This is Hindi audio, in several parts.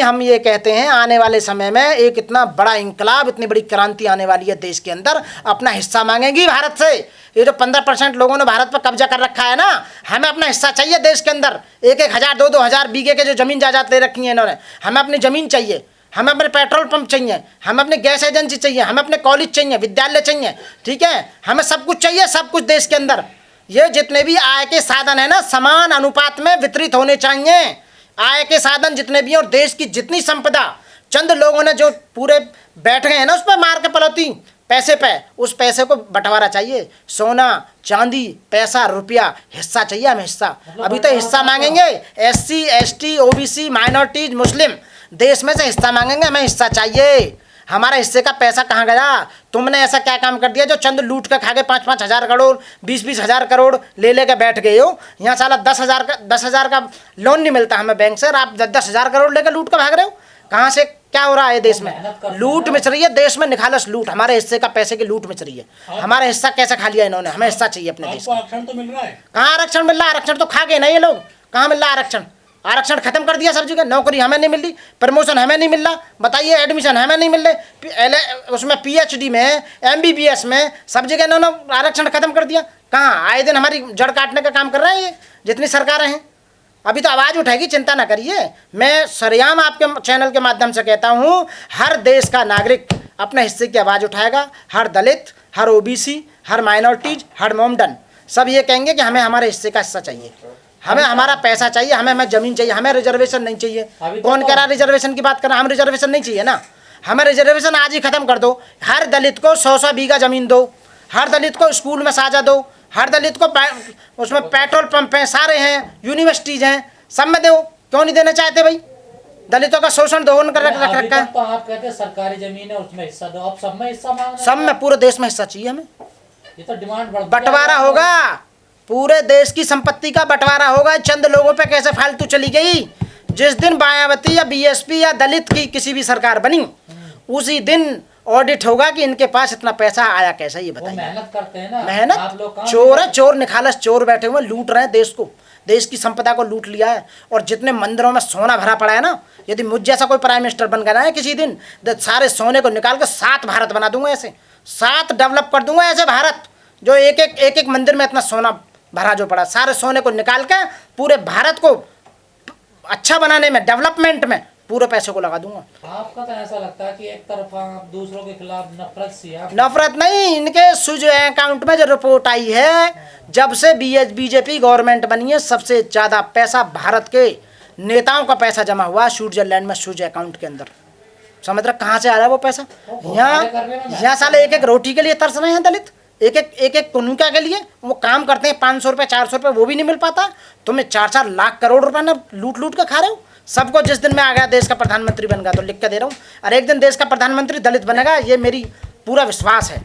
हम ये कहते हैं आने वाले समय में एक इतना बड़ा इंकलाब, इतनी बड़ी क्रांति आने वाली है देश के अंदर, अपना हिस्सा मांगेंगी भारत से। ये जो 15% लोगों ने भारत पर कब्जा कर रखा है ना, हमें अपना हिस्सा चाहिए देश के अंदर। 1-1 हज़ार 2-2 हज़ार बीघे के जो जमीन जायदाद ले रखी है इन्होंने, हमें अपनी जमीन चाहिए, हमें अपने पेट्रोल पंप चाहिए, हमें अपने गैस एजेंसी चाहिए, हमें अपने कॉलेज चाहिए, विद्यालय चाहिए, ठीक है, हमें सब कुछ चाहिए, सब कुछ देश के अंदर। ये जितने भी आय के साधन है ना, समान अनुपात में वितरित होने चाहिए। आय के साधन जितने भी हैं और देश की जितनी संपदा चंद लोगों ने जो पूरे बैठ गए हैं ना उस पर मार के पलौती पैसे पे, उस पैसे को बंटवारा चाहिए। सोना चांदी पैसा रुपया हिस्सा चाहिए हमें, हिस्सा। अभी तो हिस्सा मांगेंगे SC ST OBC माइनॉरिटीज मुस्लिम, देश में से हिस्सा मांगेंगे, हमें हिस्सा चाहिए। हमारे हिस्से का पैसा कहाँ गया? तुमने ऐसा क्या काम कर दिया जो चंद लूट कर खा गए? 5-5 हज़ार करोड़ 20-20 हज़ार करोड़ ले लेकर बैठ गए हो। यहाँ साला 10,000 का लोन नहीं मिलता हमें बैंक से, और आप 10 हज़ार करोड़ लेकर लूट कर भाग रहे हो। कहाँ से क्या हो रहा है देश में? लूट मच रही है देश में, निखालस लूट। हमारे हिस्से का पैसे की लूट मच रही है। हमारा हिस्सा कैसे खा लिया इन्होंने? हमें हिस्सा चाहिए अपने देश का। आरक्षण तो मिल रहा है? कहाँ आरक्षण मिल रहा है? आरक्षण तो खा गए ना ये लोग। कहाँ मिल रहा है आरक्षण? आरक्षण खत्म कर दिया सब जगह। नौकरी हमें नहीं मिल रही, प्रमोशन हमें नहीं मिल रहा, बताइए, एडमिशन हमें नहीं मिल रहे, उसमें PhD में MBBS में सब जगह इन्होंने आरक्षण खत्म कर दिया। कहाँ? आए दिन हमारी जड़ काटने का काम कर रहे हैं ये जितनी सरकारें हैं। अभी तो आवाज़ उठाएगी, चिंता ना करिए। मैं सरेआम आपके चैनल के माध्यम से कहता हूँ, हर देश का नागरिक अपने हिस्से की आवाज़ उठाएगा। हर दलित, हर OBC, हर माइनॉरिटीज, हर मोमडन, सब ये कहेंगे कि हमें हमारे हिस्से का हिस्सा चाहिए, हमें हमारा पैसा चाहिए, हमें जमीन चाहिए, हमें रिजर्वेशन नहीं चाहिए। कौन कह रहा रिजर्वेशन की बात कर रहा? हम रिजर्वेशन नहीं चाहिए ना, हमें रिजर्वेशन आज ही खत्म कर दो। हर दलित को 100-100 बीघा जमीन दो, हर दलित को स्कूल में साझा दो, हर दलित को उसमें पेट्रोल पंप हैं, सारे हैं, यूनिवर्सिटीज हैं, सब में दो। क्यों नहीं देना चाहते भाई? दलितों का शोषण दोहन कर रखा है। तो आप कहते हैं सरकारी जमीन है उसमें हिस्सा दो, आप सब में हिस्सा मांग रहे हैं? सब में, पूरे देश में हिस्सा चाहिए हमें। ये तो डिमांड बंटवारा होगा, पूरे देश की संपत्ति का बंटवारा होगा। चंद लोगों पे कैसे फालतू चली गई? जिस दिन मायावती या BSP या दलित की किसी भी सरकार बनी, उसी दिन ऑडिट होगा कि इनके पास इतना पैसा आया कैसे। ये बताइए। मेहनत करते हैं ना, मेहनत। चोर है, चोर निखालस चोर बैठे हुए लूट रहे हैं देश को, देश की संपदा को लूट लिया है। और जितने मंदिरों में सोना भरा पड़ा है ना, यदि मुझ जैसा कोई प्राइम मिनिस्टर बन गया है किसी दिन, तो सारे सोने को निकाल कर 7 भारत बना दूंगा। ऐसे 7 डेवलप कर दूंगा ऐसे भारत, जो एक मंदिर में इतना सोना भरा जो पड़ा, सारे सोने को निकाल के पूरे भारत को अच्छा बनाने में, डेवलपमेंट में पूरे पैसे को लगा दूंगा। आपका तो ऐसा लगता है कि एक तरफा आप दूसरों के खिलाफ नफरत सी है। नफरत नहीं, इनके सुज अकाउंट में जो रिपोर्ट आई है, जब से BJP गवर्नमेंट बनी है, सबसे ज़्यादा पैसा भारत के नेताओं का पैसा जमा हुआ स्विट्जरलैंड में, सुज अकाउंट के अंदर। समझ रहे कहाँ से आ रहा है वो पैसा? यहाँ साले एक रोटी के लिए तरस रहे हैं दलित, एक कुनुका के लिए वो काम करते हैं। 500 रुपये 400 रुपये वो भी नहीं मिल पाता। तुम्हें 4-4 लाख करोड़ रुपए ना लूट कर खा रहे हो सबको। जिस दिन मैं आ गया देश का प्रधानमंत्री बन गया, तो लिख के दे रहा हूँ, और एक दिन देश का प्रधानमंत्री दलित बनेगा, ये मेरी पूरा विश्वास है।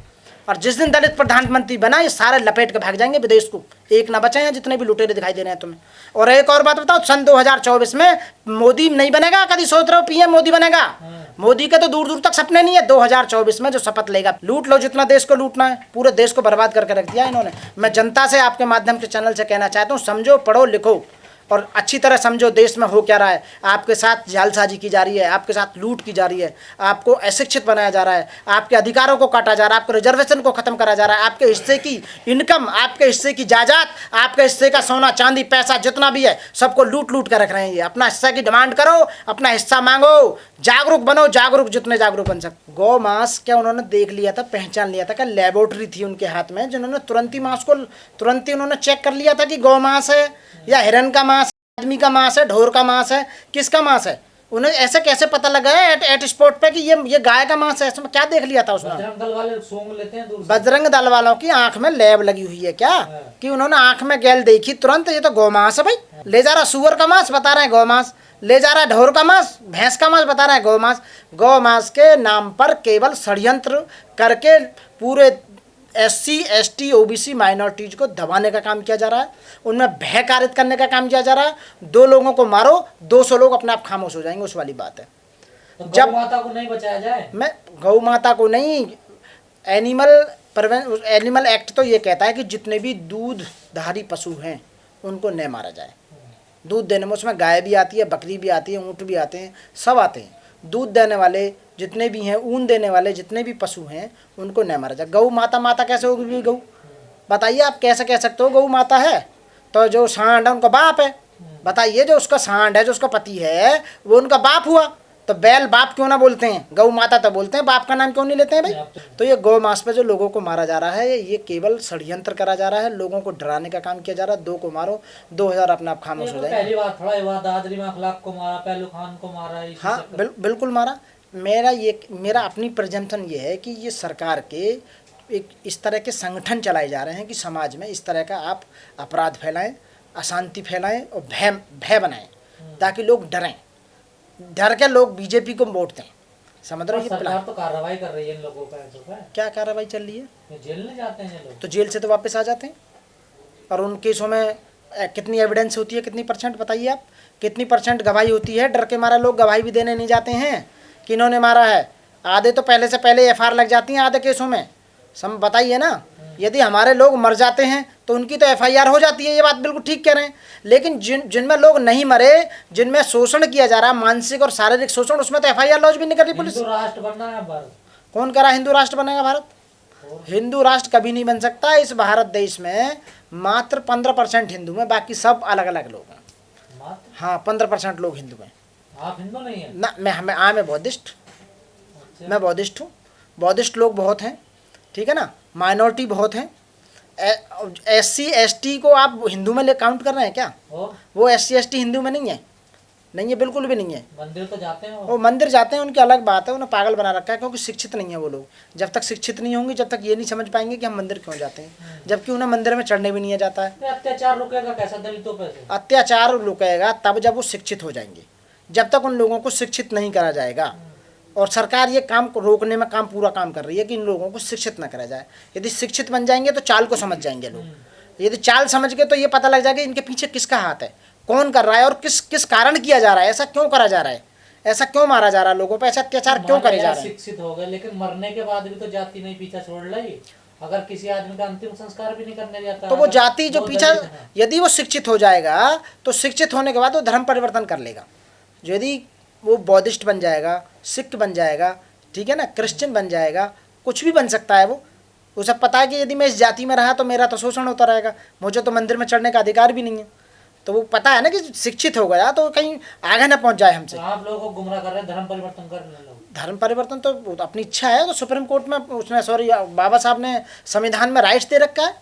और जिस दिन दलित प्रधानमंत्री बना, ये सारे लपेट के भाग जाएंगे विदेश को, एक ना बचे हैं जितने भी लुटेरे दिखाई दे रहे हैं तुम्हें। और एक और बात बताओ, सन 2024 में मोदी नहीं बनेगा। कभी सोच रहे हो PM मोदी बनेगा? मोदी के तो दूर दूर तक सपने नहीं है। 2024 में जो शपथ लेगा, लूट लो जितना देश को लूटना है, पूरे देश को बर्बाद करके रख दिया इन्होंने। मैं जनता से आपके माध्यम से चैनल से कहना चाहता हूँ, समझो, पढ़ो, लिखो और अच्छी तरह समझो देश में हो क्या रहा है। आपके साथ जालसाजी की जा रही है, आपके साथ लूट की जा रही है, आपको अशिक्षित बनाया जा रहा है, आपके अधिकारों को काटा जा रहा है, आपके रिजर्वेशन को खत्म करा जा रहा है, आपके हिस्से की इनकम, आपके हिस्से की जायदाद, आपके हिस्से का सोना चांदी पैसा जितना भी है, सबको लूट कर रख रहे हैं ये। अपना हिस्सा की डिमांड करो, अपना हिस्सा मांगो, जागरूक बनो, जागरूक जितने जागरूक बन सकते। गौ मांस क्या उन्होंने देख लिया था, पहचान लिया था? क्या लेबोरेटरी थी उनके हाथ में जिन्होंने तुरंत ही मांस को तुरंत ही उन्होंने चेक कर लिया था कि गौ मांस है या हिरन का मांस, आदमी का मांस है, ढोर का मांस है, किसका मांस है? उन्हें ऐसे कैसे पता लगा है एट स्पॉट पे कि ये गाय का मांस है? इसमें क्या देख लिया था उसने? बजरंग दल वाले सूंघ लेते हैं दूर से। बजरंग दल वालों की आंख में लैब लगी हुई है क्या, कि उन्होंने आंख में गैल देखी तुरंत, ये तो गौ मांस है भाई। ले जा रहा सुअर का मांस, बता रहे हैं गौ मांस। ले जा रहा है ढोर का मांस, भैंस का मांस, बता रहे हैं गौ मांस। गौ मांस के नाम पर केवल षड्यंत्र करके पूरे SC ST OBC माइनॉरिटीज को दबाने का काम किया जा रहा है, उनमें भय कारित करने का काम किया जा रहा है। 2 लोगों को मारो, 200 लोग अपने आप खामोश हो जाएंगे, उस वाली बात है। तो जब गौ माता को नहीं बचाया जाए, मैं गौ माता को नहीं, एनिमल एक्ट तो ये कहता है कि जितने भी दूधधारी पशु हैं उनको न मारा जाए। दूध देने में उसमें गाय भी आती है, बकरी भी आती है, ऊँट भी आते हैं, सब आते हैं। दूध देने वाले जितने भी हैं, ऊन देने वाले जितने भी पशु हैं, उनको नहीं मारा जाए। गऊ माता, माता कैसे होगी गऊ? बताइए आप, कैसे कह सकते हो गऊ माता है? तो जो सांड है उनका बाप है। बताइए, जो उसका सांड है, जो उसका पति है, वो उनका बाप हुआ। तो बैल बाप क्यों ना बोलते हैं? गौ माता तो बोलते हैं, बाप का नाम क्यों नहीं लेते हैं भाई? तो ये गौ मास पे जो लोगों को मारा जा रहा है, ये केवल षड्यंत्र करा जा रहा है, लोगों को डराने का काम किया जा रहा है। 2 को मारो, 2000 अपने आप खामोश हो जाएंगे। पहली बार थोड़ा हुआ, दादरी में अखलाक को मारा, पहलू खान को मारा। हाँ, बिल्कुल मारा। मेरा अपनी प्रजम्पशन ये है कि ये सरकार के एक इस तरह के संगठन चलाए जा रहे हैं कि समाज में इस तरह का आप अपराध फैलाएं, अशांति फैलाएं और भय बनाएं, ताकि लोग डरें। डर के लोग बीजेपी को वोट दें। समझ रहे हो? सरकार तो कार्रवाई कर रही है इन लोगों पर। क्या कार्रवाई चल रही है? ये जेल में जाते हैं ये लोग। तो जेल से तो वापस आ जाते हैं। और उन केसों में कितनी एविडेंस होती है, कितनी परसेंट बताइए आप? कितनी परसेंट गवाही होती है? डर के मारा लोग गवाही भी देने नहीं जाते हैं कि इन्होंने मारा है। आधे तो पहले से पहले एफआईआर लग जाती हैं आधे केसों में। सम बताइए ना, यदि हमारे लोग मर जाते हैं तो उनकी तो एफआईआर हो जाती है, ये बात बिल्कुल ठीक कह रहे हैं। लेकिन जिनमें लोग नहीं मरे, जिनमें शोषण किया जा रहा है, मानसिक और शारीरिक शोषण, उसमें तो एफआईआर लॉन्च भी नहीं कर रही पुलिस। हिंदू राष्ट्र बनना है भारत। कौन करा हिंदू राष्ट्र बनेगा भारत? हिंदू राष्ट्र कभी नहीं बन सकता। इस भारत देश में मात्र 15% हिंदू हैं, बाकी सब अलग अलग लोग हैं। हाँ, 15% लोग हिंदू हैं। आप हिंदू नहीं है ना? मैं बौद्धिस्ट, मैं बौद्धिस्ट हूँ। बौद्धिस्ट लोग बहुत हैं, ठीक है ना। माइनॉरिटी बहुत हैं। SC ST को आप हिंदू में ले काउंट कर रहे हैं क्या? वो SC ST हिंदू में नहीं है, नहीं है, बिल्कुल भी नहीं है। मंदिर तो जाते हैं वो मंदिर जाते हैं, उनकी अलग बात है, उन्हें पागल बना रखा है, क्योंकि शिक्षित नहीं है वो लोग। जब तक शिक्षित नहीं होंगे, जब तक ये नहीं समझ पाएंगे कि हम मंदिर क्यों जाते हैं, जबकि उन्हें मंदिर में चढ़ने भी नहीं जाता है। अत्याचार रुकेगा कैसा दलितों पे? अत्याचार रुकेगा तब जब वो शिक्षित हो जाएंगे। जब तक उन लोगों को शिक्षित नहीं करा जाएगा, और सरकार ये काम को रोकने में पूरा काम कर रही है कि इन लोगों को शिक्षित न करा जाए। यदि शिक्षित बन जाएंगे तो चाल को समझ जाएंगे लोग। यदि चाल समझ गए तो ये पता लग जाएगा इनके पीछे किसका हाथ है, कौन कर रहा है, और किस कारण किया जा रहा है, ऐसा क्यों करा जा रहा है, ऐसा क्यों मारा जा रहा है लोगों पे, ऐसा अत्याचार क्यों करे जा रहे हैं। शिक्षित हो गए, लेकिन मरने के बाद भी तो जाति नहीं पीछा छोड़ रही। अगर किसी आदमी का अंतिम संस्कार भी नहीं करने जाता तो वो जाति जो पीछा, यदि वो शिक्षित हो जाएगा तो शिक्षित होने के बाद वो धर्म परिवर्तन कर लेगा। यदि वो बौद्धिस्ट बन जाएगा, सिख बन जाएगा, ठीक है ना, क्रिश्चियन बन जाएगा, कुछ भी बन सकता है वो। उसे पता है कि यदि मैं इस जाति में रहा तो मेरा तो शोषण होता रहेगा, मुझे तो मंदिर में चढ़ने का अधिकार भी नहीं है। तो वो पता है ना कि शिक्षित हो गया तो कहीं आगे ना पहुंच जाए हमसे। आप लोगों को गुमराह कर रहे हैं, धर्म परिवर्तन कर रहे हैं। धर्म परिवर्तन तो अपनी इच्छा है, तो सुप्रीम कोर्ट में उसने बाबा साहब ने संविधान में राइट्स दे रखा है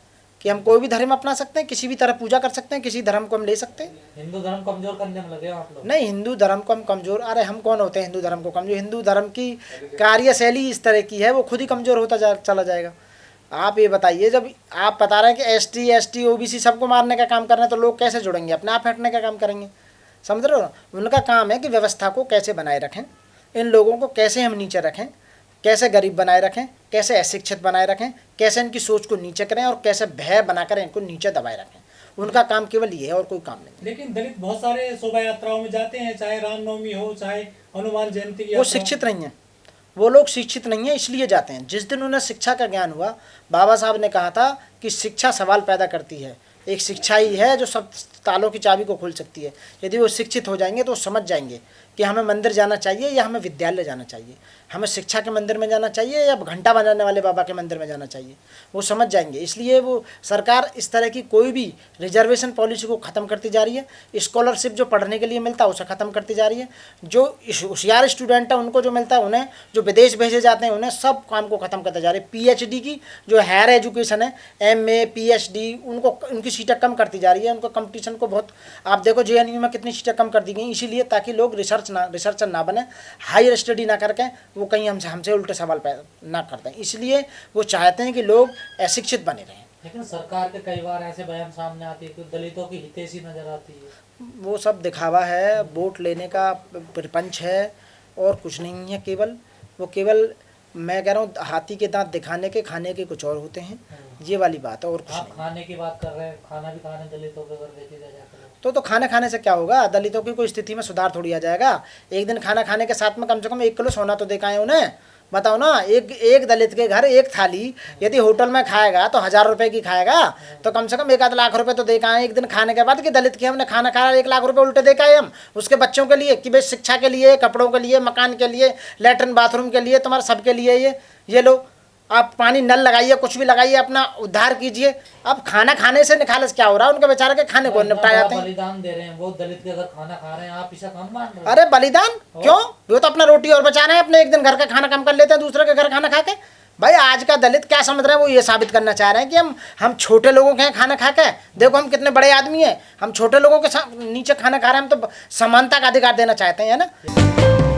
कि हम कोई भी धर्म अपना सकते हैं, किसी भी तरह पूजा कर सकते हैं, किसी धर्म को हम ले सकते हैं। हिंदू धर्म कमजोर करने में लगे आप लोग? नहीं, हिंदू धर्म को हम कमजोर, अरे हम कौन होते हैं हिंदू धर्म को कमजोर? हिंदू धर्म की कार्यशैली इस तरह की है, वो खुद ही कमजोर होता चला जाएगा। आप ये बताइए, जब आप बता रहे हैं कि ST ST OBC सबको मारने का काम कर रहे हैं, तो लोग कैसे जुड़ेंगे? अपने आप हटने का काम करेंगे। समझ रहे हो? उनका काम है कि व्यवस्था को कैसे बनाए रखें, इन लोगों को कैसे हम नीचे रखें, कैसे गरीब बनाए रखें, कैसे अशिक्षित बनाए रखें, कैसे इनकी सोच को नीचे करें, और कैसे भय बनाकर इनको नीचे दबाए रखें। उनका काम केवल ये है और कोई काम नहीं। लेकिन दलित बहुत सारे शोभा यात्राओं में जाते हैं, चाहे रामनवमी हो, चाहे हनुमान जयंती की। वो शिक्षित नहीं है, वो लोग शिक्षित नहीं है, इसलिए जाते हैं। जिस दिन उन्हें शिक्षा का ज्ञान हुआ, बाबा साहब ने कहा था कि शिक्षा सवाल पैदा करती है, एक शिक्षा ही है जो सब तालों की चाबी को खोल सकती है। यदि वो शिक्षित हो जाएंगे तो वो समझ जाएंगे कि हमें मंदिर जाना चाहिए या हमें विद्यालय जाना चाहिए, हमें शिक्षा के मंदिर में जाना चाहिए या घंटा बजाने वाले बाबा के मंदिर में जाना चाहिए। वो समझ जाएंगे। इसलिए वो सरकार इस तरह की कोई भी रिजर्वेशन पॉलिसी को ख़त्म करती जा रही है। स्कॉलरशिप जो पढ़ने के लिए मिलता है उसे ख़त्म करती जा रही है। जो होशियार स्टूडेंट है उनको जो मिलता है, उन्हें जो विदेश भेजे जाते हैं, उन्हें सब काम को ख़त्म करते जा रही है। PhD की जो हायर एजुकेशन है, MA PhD, उनको उनकी सीटें कम करती जा रही है। उनको कंपटीशन को बहुत, आप देखो JNU में कितनी सीटें कम कर दी गई, इसीलिए ताकि लोग रिसर्चर ना बने, हायर स्टडी ना करके वो कहीं हमसे उल्टे सवाल पैदा ना कर दें। इसलिए वो चाहते हैं कि लोग अशिक्षित बने रहें। लेकिन सरकार के कई बार ऐसे बयान सामने आती है कि दलितों की हितैषी नजर आती है। वो सब दिखावा है, वोट लेने का प्रपंच है और कुछ नहीं है। केवल मैं कह रहा हूँ, हाथी के दांत दिखाने के, खाने के कुछ और होते हैं, ये वाली बात है और कुछ आप नहीं। खाने की बात कर रहे हैं, खाना भी खाने दलितों के घर देती जाकर तो खाना खाने से क्या होगा? दलितों की कोई स्थिति में सुधार थोड़ी आ जाएगा। एक दिन खाना खाने के साथ में कम से कम 1 किलो सोना तो दिखाएं उन्हें, बताओ ना, एक दलित के घर एक थाली यदि होटल में खाएगा तो 1000 रुपए की खाएगा, तो कम से कम 1 आध लाख रुपए तो दे के आए एक दिन खाने के बाद, कि दलित के हमने खाना खाया 1 लाख रुपए उल्टे दे के आए हम उसके बच्चों के लिए, कि भाई शिक्षा के लिए, कपड़ों के लिए, मकान के लिए, लेटरिन बाथरूम के लिए, तुम्हारे सबके लिए ये लो आप पानी नल लगाइए, कुछ भी लगाइए, अपना उद्धार कीजिए। अब खाना खाने से निखालस क्या हो रहा है, उनके बेचारे के खाने को निपटा जाते हैं। बलिदान दे रहे हैं वो दलित के अगर खाना खा रहे हैं, आप इसे कम मान रहे हैं? अरे बलिदान क्यों, वो तो अपना रोटी और बचा रहे हैं, अपने एक दिन घर का खाना कम कर लेते हैं दूसरे के घर खाना खा के। भाई आज का दलित क्या समझ रहे हैं, वो ये साबित करना चाह रहे हैं कि हम छोटे लोगों के हैं खाना खा के, देखो हम कितने बड़े आदमी हैं, हम छोटे लोगों के नीचे खाना खा रहे हैं, हम तो समानता का अधिकार देना चाहते हैं, है ना।